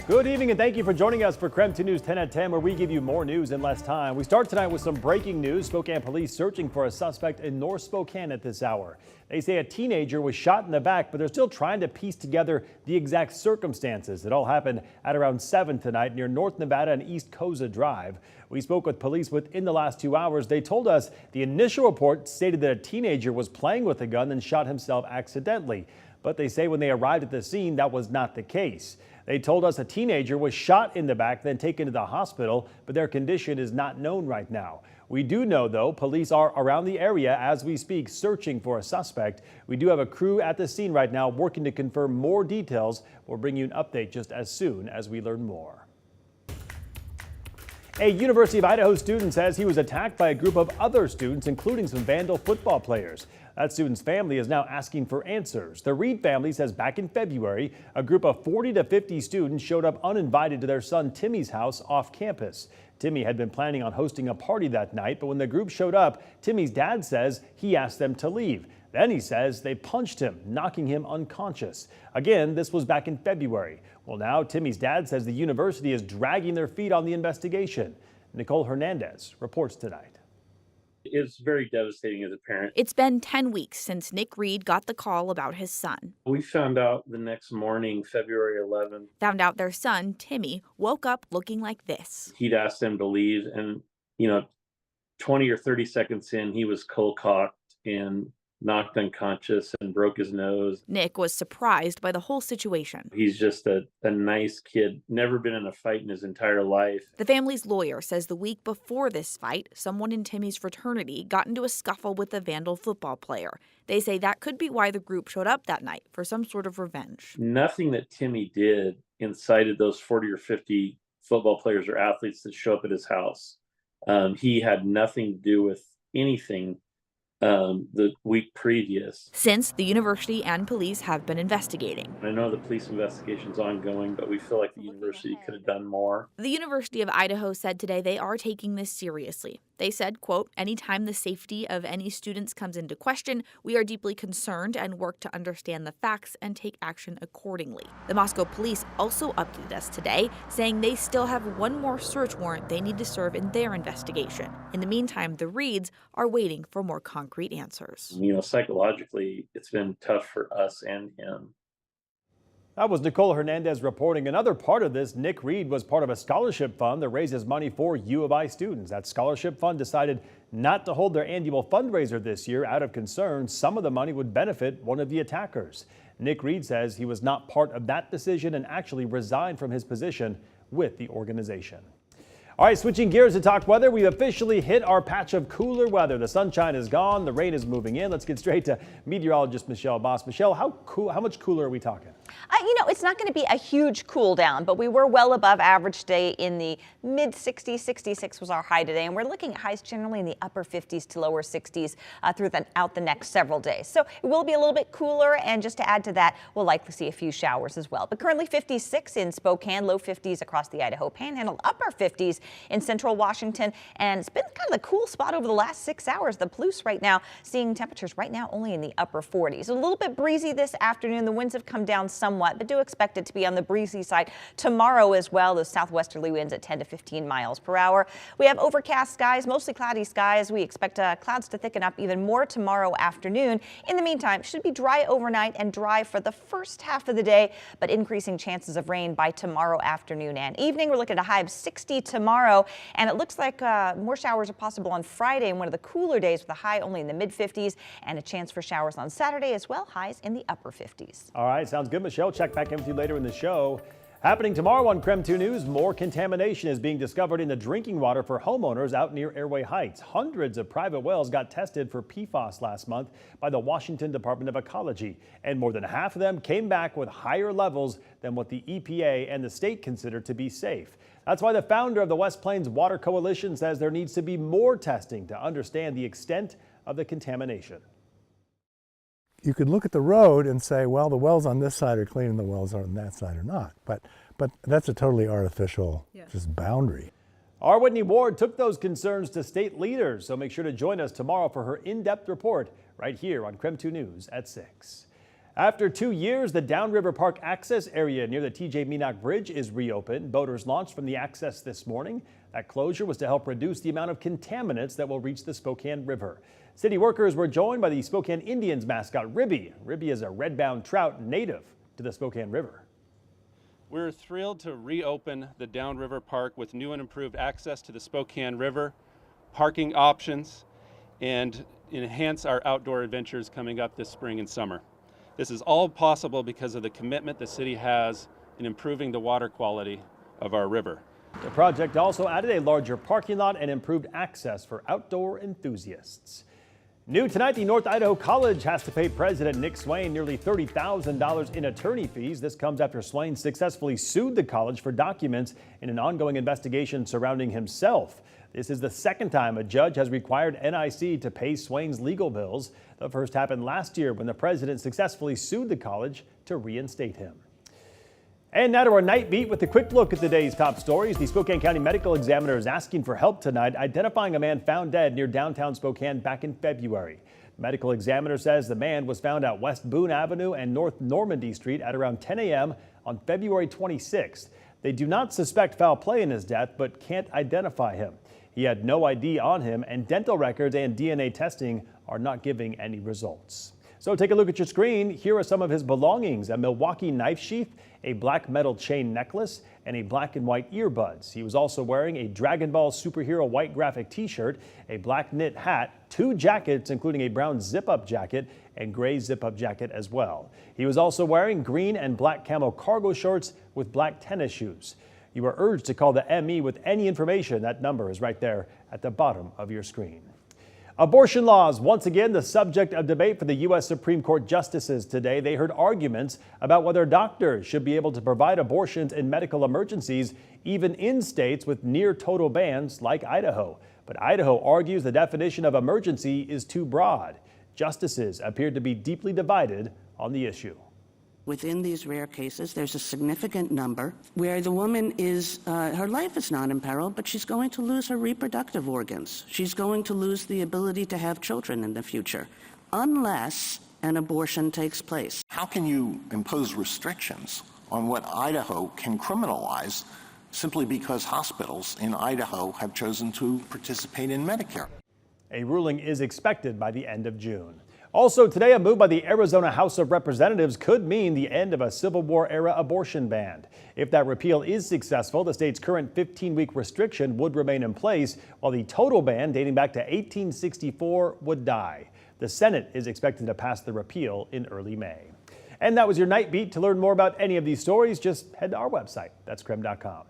Good evening and thank you for joining us for KREM 2 News 10 at 10, where we give you more news in less time. We start tonight with some breaking news. Spokane police searching for a suspect in North Spokane at this hour. They say a teenager was shot in the back, but they're still trying to piece together the exact circumstances. It all happened at around 7 tonight near North Nevada and East Koza Drive. We spoke with police within the last 2 hours. They told us the initial report stated that a teenager was playing with a gun and shot himself accidentally. But they say when they arrived at the scene, that was not the case. They told us a teenager was shot in the back, then taken to the hospital, but their condition is not known right now. We do know, though, police are around the area as we speak, searching for a suspect. We do have a crew at the scene right now working to confirm more details. We'll bring you an update just as soon as we learn more. A University of Idaho student says he was attacked by a group of other students, including some vandal football players. That student's family is now asking for answers. The Reed family says back in February, a group of 40 to 50 students showed up uninvited to their son Timmy's house off campus. Timmy had been planning on hosting a party that night, but when the group showed up, Timmy's dad says he asked them to leave. Then he says they punched him, knocking him unconscious. Again, this was back in February. Well, now Timmy's dad says the university is dragging their feet on the investigation. Nicole Hernandez reports tonight. It's very devastating as a parent. It's been 10 weeks since Nick Reed got the call about his son. We found out the next morning, February 11th. Found out their son, Timmy, woke up looking like this. He'd asked them to leave, and 20 or 30 seconds in, he was cold-cocked and knocked unconscious and broke his nose. Nick was surprised by the whole situation. He's just a nice kid, never been in a fight in his entire life. The family's lawyer says the week before this fight, someone in Timmy's fraternity got into a scuffle with a vandal football player. They say that could be why the group showed up that night, for some sort of revenge. Nothing that Timmy did incited those 40 or 50 football players or athletes that show up at his house. He had nothing to do with anything the week previous. Since the university and police have been investigating. I know the police investigation is ongoing, but we feel like the university could have done more. The University of Idaho said today they are taking this seriously. They said, quote, anytime the safety of any students comes into question, we are deeply concerned and work to understand the facts and take action accordingly. The Moscow police also updated us today, saying they still have one more search warrant they need to serve in their investigation. In the meantime, the Reeds are waiting for more concrete answers. Psychologically, it's been tough for us and him. That was Nicole Hernandez reporting. Another part of this, Nick Reed was part of a scholarship fund that raises money for U of I students. That scholarship fund decided not to hold their annual fundraiser this year out of concern some of the money would benefit one of the attackers. Nick Reed says he was not part of that decision and actually resigned from his position with the organization. All right, switching gears to talk weather. We've officially hit our patch of cooler weather. The sunshine is gone. The rain is moving in. Let's get straight to meteorologist Michelle Boss. Michelle, how much cooler are we talking? It's not going to be a huge cool down, but we were well above average today in the mid 60s. 66 was our high today, and we're looking at highs generally in the upper 50s to lower 60s throughout the next several days. So it will be a little bit cooler, and just to add to that, we'll likely see a few showers as well. But currently 56 in Spokane, low 50s across the Idaho Panhandle, upper 50s in central Washington, and it's been kind of the cool spot over the last 6 hours. The Palouse right now seeing temperatures right now only in the upper 40s. A little bit breezy this afternoon. The winds have come down somewhat, but do expect it to be on the breezy side tomorrow as well. Those southwesterly winds at 10 to 15 miles per hour. We have overcast skies, mostly cloudy skies. We expect clouds to thicken up even more tomorrow afternoon. In the meantime, it should be dry overnight and dry for the first half of the day, but increasing chances of rain by tomorrow afternoon and evening. We're looking at a high of 60 tomorrow, and it looks like more showers are possible on Friday and one of the cooler days with a high only in the mid 50s and a chance for showers on Saturday as well, highs in the upper 50s. All right, sounds good, Michelle. Check back in with you later in the show. Happening tomorrow on KREM 2 News, more contamination is being discovered in the drinking water for homeowners out near Airway Heights. Hundreds of private wells got tested for PFAS last month by the Washington Department of Ecology, and more than half of them came back with higher levels than what the EPA and the state consider to be safe. That's why the founder of the West Plains Water Coalition says there needs to be more testing to understand the extent of the contamination. You could look at the road and say, well, the wells on this side are clean and the wells on that side are not. But that's a totally artificial just boundary. Our Whitney Ward took those concerns to state leaders, so make sure to join us tomorrow for her in-depth report right here on KREM 2 News at 6. After 2 years, the Downriver Park access area near the TJ Meenock Bridge is reopened. Boaters launched from the access this morning. That closure was to help reduce the amount of contaminants that will reach the Spokane River. City workers were joined by the Spokane Indians mascot, Ribby. Ribby is a red-bound trout native to the Spokane River. We're thrilled to reopen the Downriver Park with new and improved access to the Spokane River, parking options, and enhance our outdoor adventures coming up this spring and summer. This is all possible because of the commitment the city has in improving the water quality of our river. The project also added a larger parking lot and improved access for outdoor enthusiasts. New tonight, the North Idaho College has to pay President Nick Swain nearly $30,000 in attorney fees. This comes after Swain successfully sued the college for documents in an ongoing investigation surrounding himself. This is the second time a judge has required NIC to pay Swain's legal bills. The first happened last year when the president successfully sued the college to reinstate him. And now to our night beat with a quick look at the day's top stories. The Spokane County Medical Examiner is asking for help tonight, identifying a man found dead near downtown Spokane back in February. The medical examiner says the man was found at West Boone Avenue and North Normandy Street at around 10 a.m. on February 26th. They do not suspect foul play in his death, but can't identify him. He had no ID on him, and dental records and DNA testing are not giving any results. So take a look at your screen. Here are some of his belongings: a Milwaukee knife sheath, a black metal chain necklace, and a black and white earbuds. He was also wearing a Dragon Ball superhero white graphic t-shirt, a black knit hat, 2 jackets, including a brown zip-up jacket and gray zip-up jacket as well. He was also wearing green and black camo cargo shorts with black tennis shoes. You are urged to call the ME with any information. That number is right there at the bottom of your screen. Abortion laws, once again, the subject of debate for the U.S. Supreme Court justices today. They heard arguments about whether doctors should be able to provide abortions in medical emergencies, even in states with near total bans like Idaho. But Idaho argues the definition of emergency is too broad. Justices appear to be deeply divided on the issue. Within these rare cases, there's a significant number where the woman is, her life is not in peril, but she's going to lose her reproductive organs. She's going to lose the ability to have children in the future, unless an abortion takes place. How can you impose restrictions on what Idaho can criminalize simply because hospitals in Idaho have chosen to participate in Medicare? A ruling is expected by the end of June. Also today, a move by the Arizona House of Representatives could mean the end of a Civil War-era abortion ban. If that repeal is successful, the state's current 15-week restriction would remain in place, while the total ban dating back to 1864 would die. The Senate is expected to pass the repeal in early May. And that was your Night Beat. To learn more about any of these stories, just head to our website. That's KREM.com.